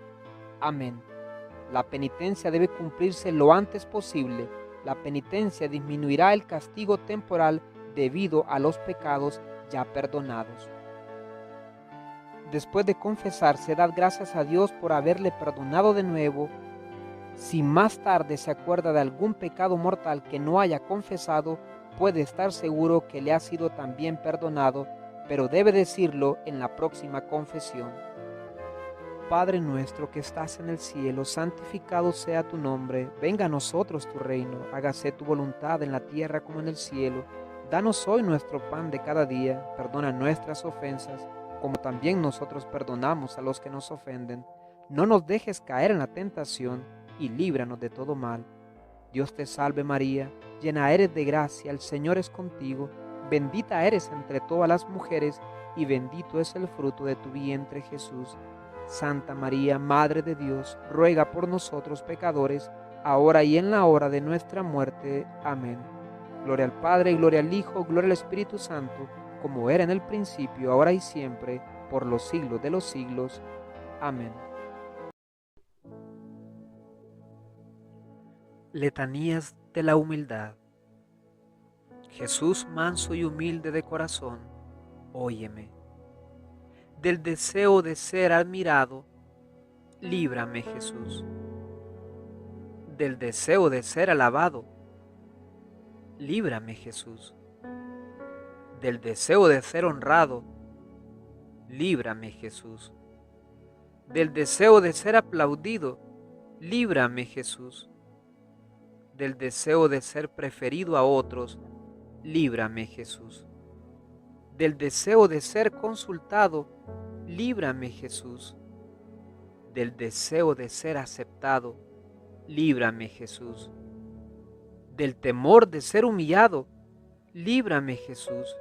amén. La penitencia debe cumplirse lo antes posible. La penitencia disminuirá el castigo temporal debido a los pecados ya perdonados. Después de confesarse, dad gracias a Dios por haberle perdonado de nuevo. Si más tarde se acuerda de algún pecado mortal que no haya confesado, puede estar seguro que le ha sido también perdonado, pero debe decirlo en la próxima confesión. Padre nuestro que estás en el cielo, santificado sea tu nombre. Venga a nosotros tu reino, hágase tu voluntad en la tierra como en el cielo. Danos hoy nuestro pan de cada día, perdona nuestras ofensas, como también nosotros perdonamos a los que nos ofenden. No nos dejes caer en la tentación, y líbranos de todo mal. Dios te salve María, llena eres de gracia, el Señor es contigo, bendita eres entre todas las mujeres, y bendito es el fruto de tu vientre Jesús. Santa María, Madre de Dios, ruega por nosotros pecadores, ahora y en la hora de nuestra muerte. Amén. Gloria al Padre, y gloria al Hijo, gloria al Espíritu Santo, como era en el principio, ahora y siempre, por los siglos de los siglos. Amén. Letanías de la humildad. Jesús manso y humilde de corazón, óyeme. Del deseo de ser admirado, líbrame Jesús. Del deseo de ser alabado, líbrame Jesús. Del deseo de ser honrado, líbrame Jesús. Del deseo de ser aplaudido, líbrame Jesús. Del deseo de ser preferido a otros, líbrame Jesús. Del deseo de ser consultado, líbrame Jesús. Del deseo de ser aceptado, líbrame Jesús. Del temor de ser humillado, líbrame Jesús.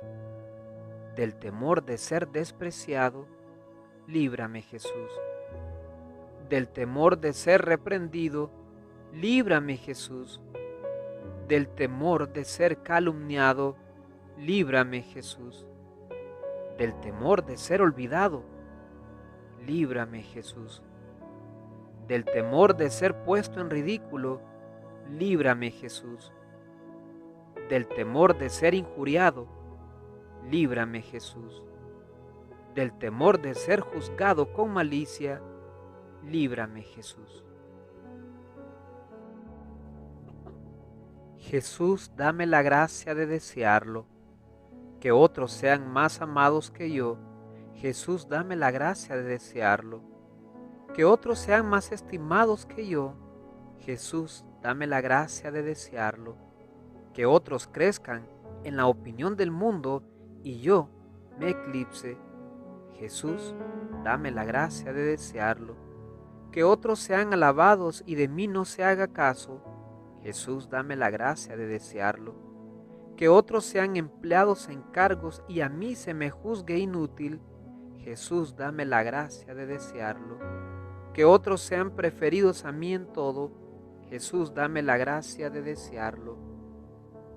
Del temor de ser despreciado, líbrame Jesús. Del temor de ser reprendido, líbrame Jesús. Del temor de ser calumniado, líbrame Jesús. Del temor de ser olvidado, líbrame Jesús. Del temor de ser puesto en ridículo, líbrame Jesús. Del temor de ser injuriado, líbrame Jesús. Del temor de ser juzgado con malicia, líbrame Jesús. Jesús, dame la gracia de desearlo, que otros sean más amados que yo. Jesús, dame la gracia de desearlo, que otros sean más estimados que yo. Jesús, dame la gracia de desearlo, que otros crezcan en la opinión del mundo y yo me eclipse. Jesús, dame la gracia de desearlo, que otros sean alabados y de mí no se haga caso. Jesús, dame la gracia de desearlo, que otros sean empleados en cargos y a mí se me juzgue inútil. Jesús, dame la gracia de desearlo, que otros sean preferidos a mí en todo. Jesús, dame la gracia de desearlo,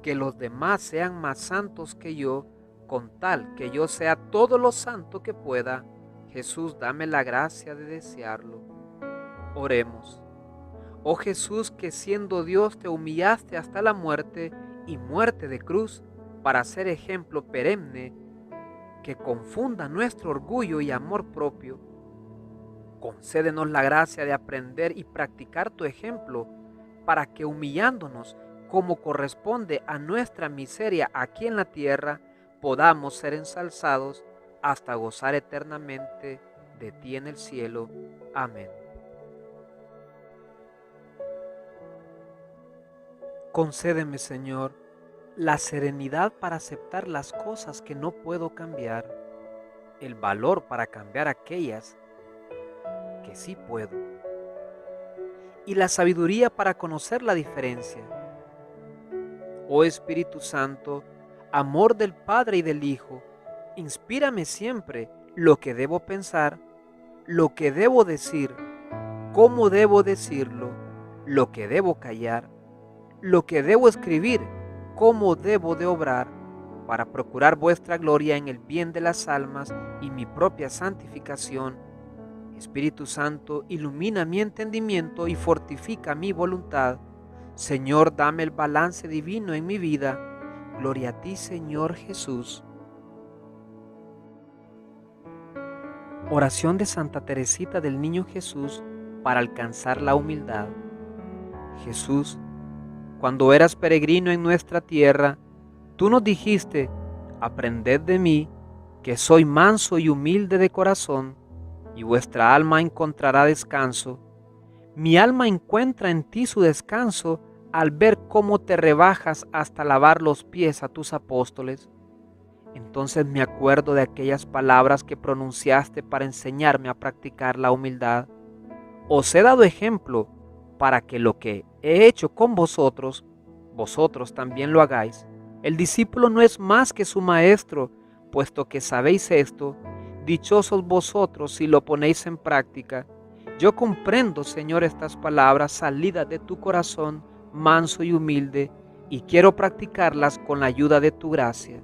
que los demás sean más santos que yo, con tal que yo sea todo lo santo que pueda. Jesús, dame la gracia de desearlo. Oremos. Oh Jesús, que siendo Dios te humillaste hasta la muerte y muerte de cruz para ser ejemplo perenne que confunda nuestro orgullo y amor propio, concédenos la gracia de aprender y practicar tu ejemplo para que humillándonos como corresponde a nuestra miseria aquí en la tierra, podamos ser ensalzados hasta gozar eternamente de ti en el cielo. Amén. Concédeme, Señor, la serenidad para aceptar las cosas que no puedo cambiar, el valor para cambiar aquellas que sí puedo, y la sabiduría para conocer la diferencia. Oh Espíritu Santo, amor del Padre y del Hijo, inspírame siempre lo que debo pensar, lo que debo decir, cómo debo decirlo, lo que debo callar, lo que debo escribir, cómo debo de obrar, para procurar vuestra gloria en el bien de las almas y mi propia santificación. Espíritu Santo, ilumina mi entendimiento y fortifica mi voluntad. Señor, dame el balance divino en mi vida. Gloria a ti, Señor Jesús. Oración de Santa Teresita del Niño Jesús para alcanzar la humildad. Jesús, cuando eras peregrino en nuestra tierra, tú nos dijiste: aprended de mí, que soy manso y humilde de corazón, y vuestra alma encontrará descanso. Mi alma encuentra en ti su descanso al ver cómo te rebajas hasta lavar los pies a tus apóstoles. Entonces me acuerdo de aquellas palabras que pronunciaste para enseñarme a practicar la humildad. Os he dado ejemplo para que lo que he hecho con vosotros, vosotros también lo hagáis. El discípulo no es más que su maestro, puesto que sabéis esto. Dichosos vosotros si lo ponéis en práctica. Yo comprendo, Señor, estas palabras salidas de tu corazón manso y humilde, y quiero practicarlas con la ayuda de tu gracia.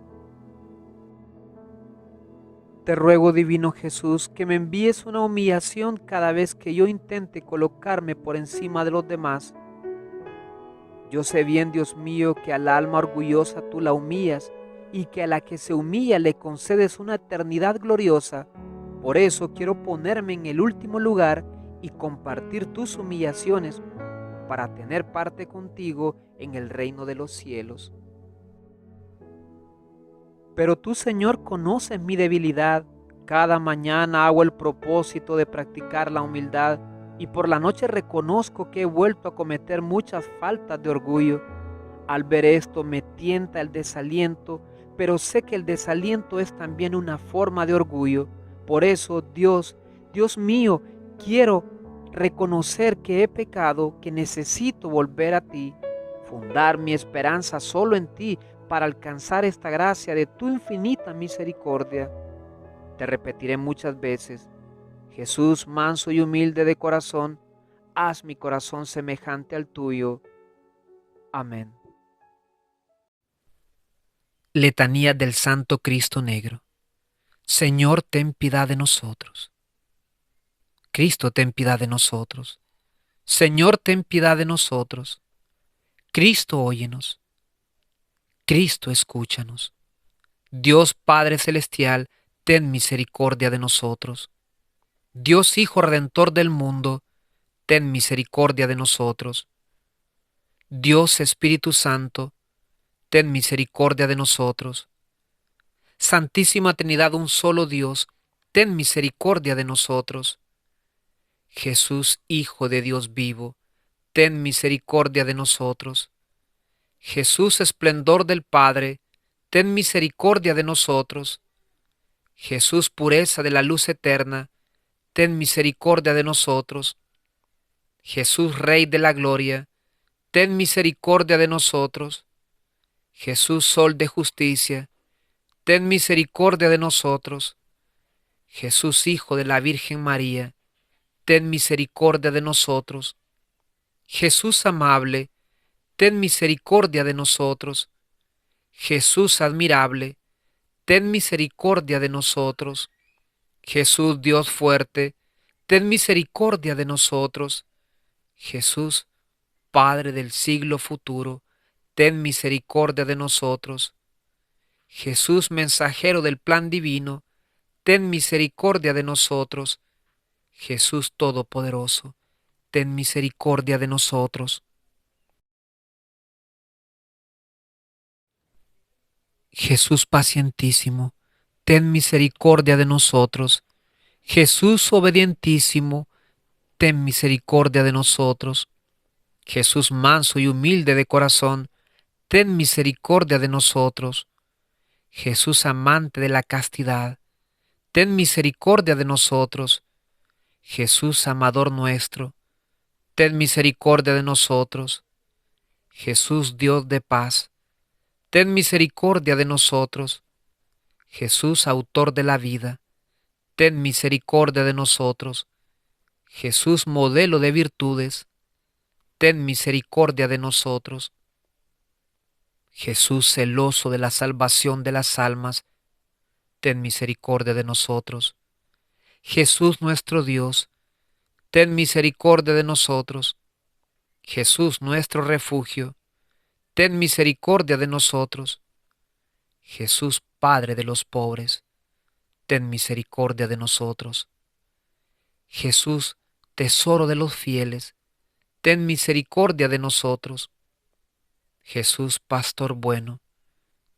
Te ruego, divino Jesús, que me envíes una humillación cada vez que yo intente colocarme por encima de los demás. Yo sé bien, Dios mío, que al alma orgullosa tú la humillas y que a la que se humilla le concedes una eternidad gloriosa. Por eso quiero ponerme en el último lugar y compartir tus humillaciones para tener parte contigo en el reino de los cielos. Pero tú, Señor, conoces mi debilidad. Cada mañana hago el propósito de practicar la humildad y por la noche reconozco que he vuelto a cometer muchas faltas de orgullo. Al ver esto me tienta el desaliento, pero sé que el desaliento es también una forma de orgullo. Por eso, Dios mío, quiero reconocer que he pecado, que necesito volver a ti, fundar mi esperanza solo en ti, para alcanzar esta gracia de tu infinita misericordia. Te repetiré muchas veces: Jesús, manso y humilde de corazón, haz mi corazón semejante al tuyo. Amén. Letanía del Santo Cristo Negro. Señor, ten piedad de nosotros. Cristo, ten piedad de nosotros. Señor, ten piedad de nosotros. Cristo, óyenos. Cristo, escúchanos. Dios Padre Celestial, ten misericordia de nosotros. Dios Hijo Redentor del mundo, ten misericordia de nosotros. Dios Espíritu Santo, ten misericordia de nosotros. Santísima Trinidad, un solo Dios, ten misericordia de nosotros. Jesús, Hijo de Dios vivo, ten misericordia de nosotros. Jesús, esplendor del Padre, ten misericordia de nosotros. Jesús, pureza de la luz eterna, ten misericordia de nosotros. Jesús, Rey de la gloria, ten misericordia de nosotros. Jesús, Sol de justicia, ten misericordia de nosotros. Jesús, Hijo de la Virgen María, ten misericordia de nosotros. Jesús amable, ten misericordia de nosotros. Jesús admirable, ten misericordia de nosotros. Jesús Dios fuerte, ten misericordia de nosotros. Jesús, Padre del siglo futuro, ten misericordia de nosotros. Jesús, mensajero del plan divino, ten misericordia de nosotros. Jesús Todopoderoso, ten misericordia de nosotros. Jesús pacientísimo, ten misericordia de nosotros. Jesús obedientísimo, ten misericordia de nosotros. Jesús manso y humilde de corazón, ten misericordia de nosotros. Jesús amante de la castidad, ten misericordia de nosotros. Jesús amador nuestro, ten misericordia de nosotros. Jesús Dios de paz, ten misericordia de nosotros. Jesús autor de la vida, ten misericordia de nosotros. Jesús modelo de virtudes, ten misericordia de nosotros. Jesús celoso de la salvación de las almas, ten misericordia de nosotros. Jesús nuestro Dios, ten misericordia de nosotros. Jesús nuestro refugio, ten misericordia de nosotros. Jesús Padre de los pobres, ten misericordia de nosotros. Jesús tesoro de los fieles, ten misericordia de nosotros. Jesús Pastor bueno,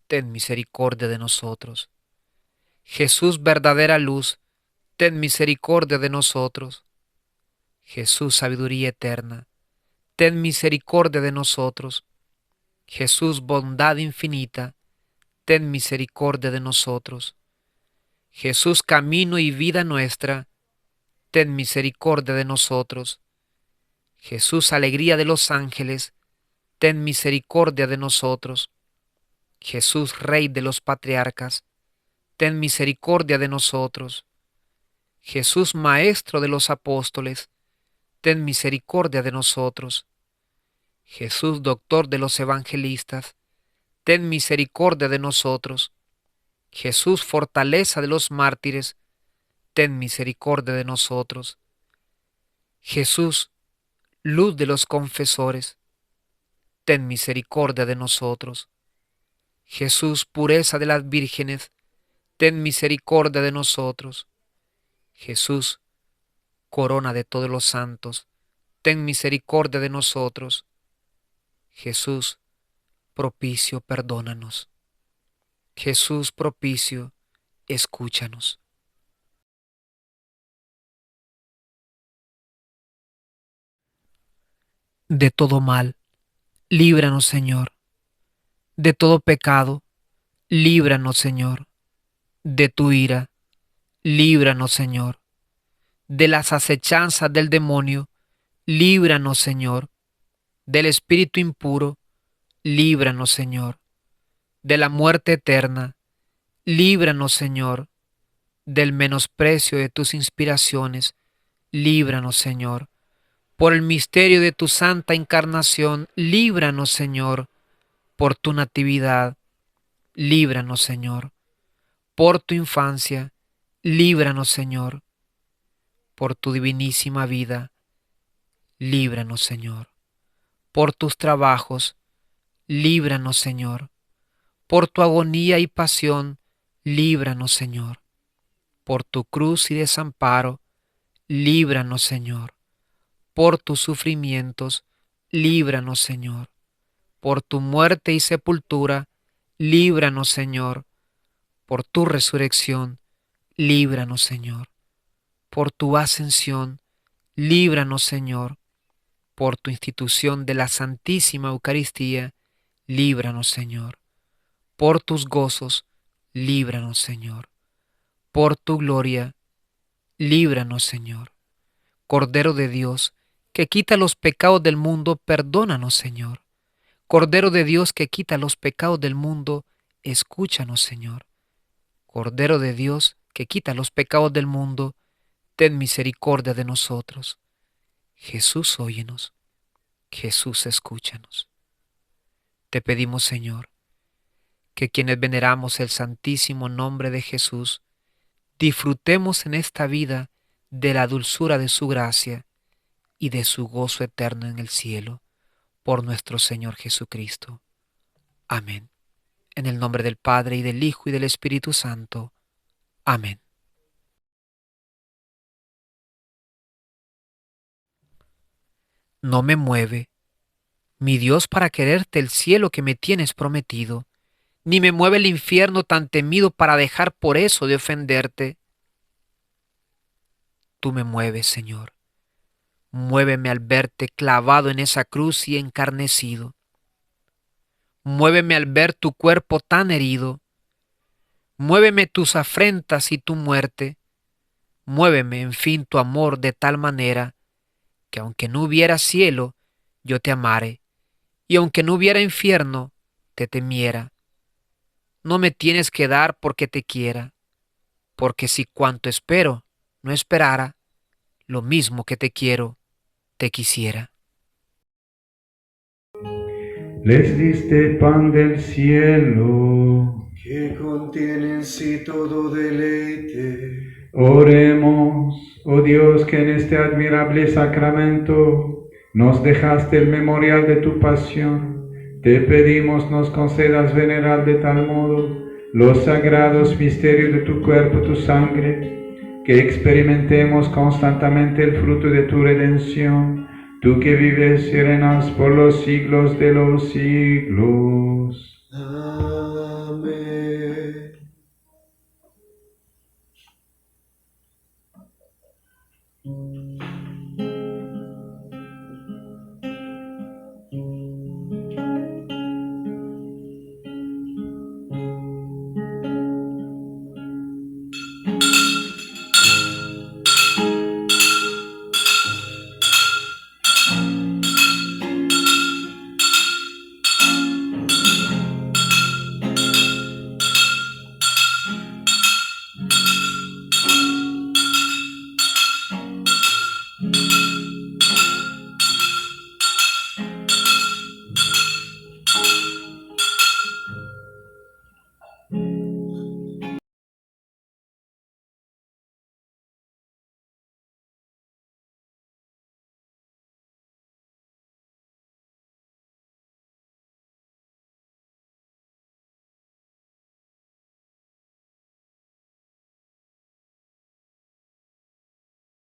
ten misericordia de nosotros. Jesús verdadera luz, ten misericordia de nosotros. Jesús sabiduría eterna, ten misericordia de nosotros. Jesús bondad infinita, ten misericordia de nosotros. Jesús camino y vida nuestra, ten misericordia de nosotros. Jesús alegría de los ángeles, ten misericordia de nosotros. Jesús Rey de los patriarcas, ten misericordia de nosotros. Jesús Maestro de los apóstoles, ten misericordia de nosotros. Jesús Doctor de los evangelistas, ten misericordia de nosotros. Jesús Fortaleza de los mártires, ten misericordia de nosotros. Jesús Luz de los confesores, ten misericordia de nosotros. Jesús Pureza de las vírgenes, ten misericordia de nosotros. Jesús Corona de todos los santos, ten misericordia de nosotros. Jesús propicio, perdónanos. Jesús propicio, escúchanos. De todo mal, líbranos, Señor. De todo pecado, líbranos, Señor. De tu ira, líbranos, Señor. De las acechanzas del demonio, líbranos, Señor. Del espíritu impuro, líbranos, Señor. De la muerte eterna, líbranos, Señor. Del menosprecio de tus inspiraciones, líbranos, Señor. Por el misterio de tu santa encarnación, líbranos, Señor. Por tu natividad, líbranos, Señor. Por tu infancia, líbranos, Señor. Por tu divinísima vida, líbranos, Señor. Por tus trabajos, líbranos, Señor. Por tu agonía y pasión, líbranos, Señor. Por tu cruz y desamparo, líbranos, Señor. Por tus sufrimientos, líbranos, Señor. Por tu muerte y sepultura, líbranos, Señor. Por tu resurrección, líbranos, Señor. Por tu ascensión, líbranos, Señor. Por tu institución de la Santísima Eucaristía, líbranos, Señor. Por tus gozos, líbranos, Señor. Por tu gloria, líbranos, Señor. Cordero de Dios, que quita los pecados del mundo, perdónanos, Señor. Cordero de Dios, que quita los pecados del mundo, escúchanos, Señor. Cordero de Dios, que quita los pecados del mundo, ten misericordia de nosotros. Jesús, óyenos. Jesús, escúchanos. Te pedimos, Señor, que quienes veneramos el santísimo nombre de Jesús, disfrutemos en esta vida de la dulzura de su gracia y de su gozo eterno en el cielo, por nuestro Señor Jesucristo. Amén. En el nombre del Padre, y del Hijo, y del Espíritu Santo. Amén. No me mueve, mi Dios, para quererte el cielo que me tienes prometido, ni me mueve el infierno tan temido para dejar por eso de ofenderte. Tú me mueves, Señor. Muéveme al verte clavado en esa cruz y encarnecido. Muéveme al ver tu cuerpo tan herido. Muéveme tus afrentas y tu muerte. Muéveme, en fin, tu amor de tal manera que aunque no hubiera cielo, yo te amare, y aunque no hubiera infierno, te temiera. No me tienes que dar porque te quiera, porque si cuanto espero no esperara, lo mismo que te quiero, te quisiera. les diste pan del cielo. que contiene en sí todo deleite. Oremos, oh Dios, que en este admirable sacramento nos dejaste el memorial de tu pasión. Te pedimos nos concedas venerar de tal modo los sagrados misterios de tu cuerpo, tu sangre, que experimentemos constantemente el fruto de tu redención, tú que vives y reinas por los siglos de los siglos. Amén.